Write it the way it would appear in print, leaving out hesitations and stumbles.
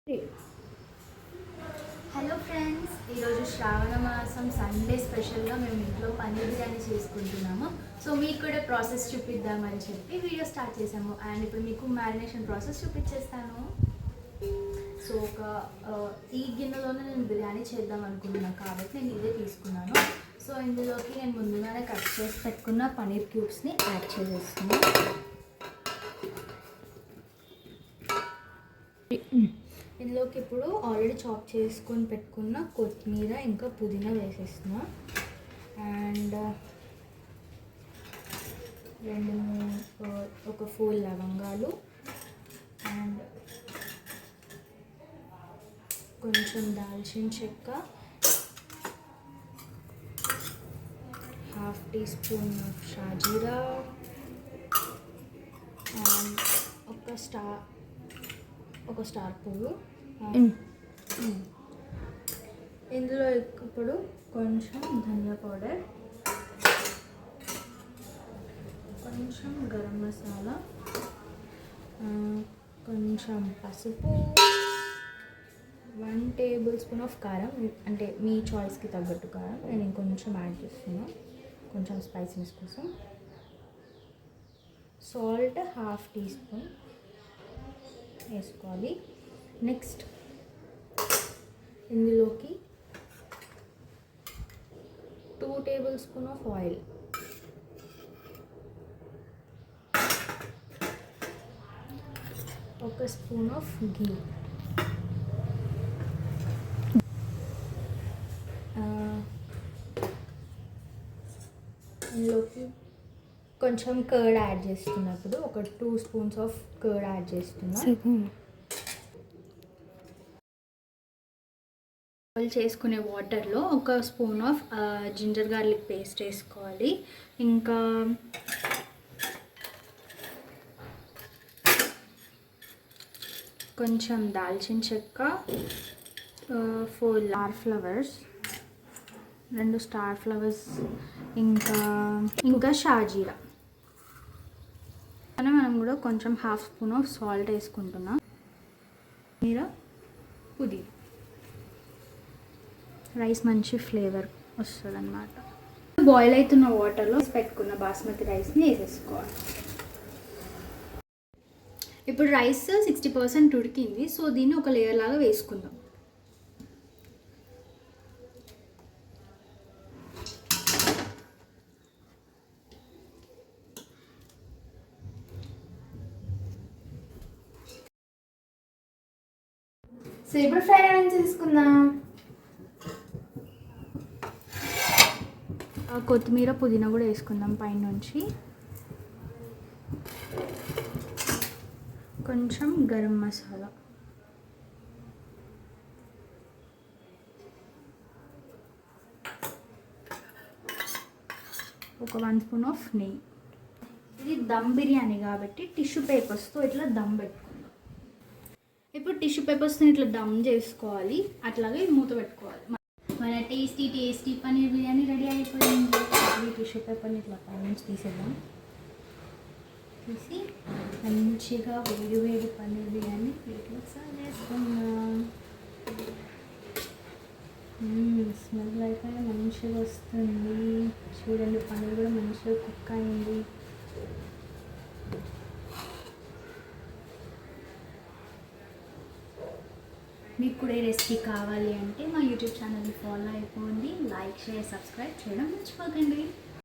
Hello friends, ఈరోజు శ్రావణ మాసం Sunday స్పెషల్గా మేము ఇంట్లో పన్నీర్ బిర్యానీ చేసుకుంటున్నాము. సో మీకు కూడా ప్రాసెస్ చూపిద్దామని చెప్పి వీడియో స్టార్ట్ చేసాము. అండ్ ఇప్పుడు మీకు మ్యారినేషన్ ప్రాసెస్ చూపించేస్తాను. సో ఈ గిన్నెలోనే నేను బిర్యానీ చేద్దాం అనుకుంటున్నాను కాబట్టి నేను ఇదే తీసుకున్నాను. సో ఇందులోకి నేను ముందుగానే కట్ చేసి పెట్టుకున్న పన్నీర్ క్యూబ్స్ని యాడ్ చేసేస్తున్నాను. ఇందులోకి ఇప్పుడు ఆల్రెడీ చాప్ చేసుకొని పెట్టుకున్న కొత్తిమీర ఇంకా పుదీనా వేసేస్తున్నా. అండ్ ఒక 4 లవంగాలు అండ్ కొంచెం దాల్చిన చెక్క, 1/2 టీ స్పూన్ షాజీరా అండ్ ఒక స్టార్ పువ్వు. ఇందులో ఇప్పుడు కొంచెం ధనియా పౌడర్, కొంచెం గరం మసాలా, కొంచెం పసుపు, 1 టేబుల్ స్పూన్ ఆఫ్ కారం, అంటే మీ చాయిస్కి తగ్గట్టు కారం నేను ఇంకొంచెం యాడ్ చేస్తున్నాను కొంచెం స్పైసీనెస్ కోసం. సాల్ట్ 1/2 టీ స్పూన్ వేసుకోవాలి. నెక్స్ట్ ఇందులోకి 2 టేబుల్ స్పూన్ ఆఫ్ ఆయిల్, ఒక స్పూన్ ఆఫ్ ఘీ, ఇందులోకి కొంచెం కర్డ్ యాడ్ చేస్తున్నప్పుడు ఒక 2 స్పూన్స్ ఆఫ్ కర్డ్ యాడ్ చేస్తున్నా. బాయిల్ చేసుకునే వాటర్లో ఒక spoon of ginger garlic paste వేసుకోవాలి. ఇంకా కొంచెం దాల్చిన చెక్క, 4 స్టార్ ఫ్లవర్స్, 2 స్టార్ ఫ్లవర్స్, ఇంకా షాజీరా. మనం కూడా కొంచెం 1/2 స్పూన్ ఆఫ్ సాల్ట్ వేసుకుంటున్నాం. మీరు పుదీనా, రైస్ మంచి ఫ్లేవర్ వస్తుంది అన్నమాట. బాయిల్ అవుతున్న వాటర్లో పెట్టుకున్న బాస్మతి రైస్ని వేసేసుకోవాలి. ఇప్పుడు రైస్ 60% ఉడికింది. సో దీన్ని ఒక లేయర్ లాగా వేసుకుందాం. సో ఇప్పుడు ఫ్రైడ్ ఆనియన్స్ తీసుకుందాం. కొత్తిమీర పుదీనా కూడా వేసుకుందాం పైనుంచి. కొంచెం గరం మసాలా, ఒక 1 స్పూన్ ఆఫ్ నెయ్యి. ఇది దమ్ బిర్యానీ కాబట్టి టిష్యూ పేపర్స్తో ఇట్లా దమ్ పెట్టుకుందాం. ఇప్పుడు టిష్యూ పేపర్స్తో ఇట్లా దమ్ చేసుకోవాలి. అట్లాగే మూత పెట్టుకోవాలి. మన టేస్టీ పన్నీర్ బిర్యానీ రెడీ అయిపోయింది. టిష్యూ పేపర్ని ఇట్లా పైనుంచి తీసేద్దాం. తీసి మంచిగా వేడి పన్నీర్ బిర్యానీ ప్లేట్లో సర్వ్ చేసుకుందాం. స్మెల్ అయితే మంచిగా వస్తుంది. చూడండి, పన్నీర్ కూడా మంచిగా కుక్ అయింది. మీకు కూడా ఈ రెసిపీ కావాలి అంటే మా యూట్యూబ్ ఛానల్ని ఫాలో అయిపోండి. లైక్, షేర్, సబ్స్క్రైబ్ చేయడం మర్చిపోకండి.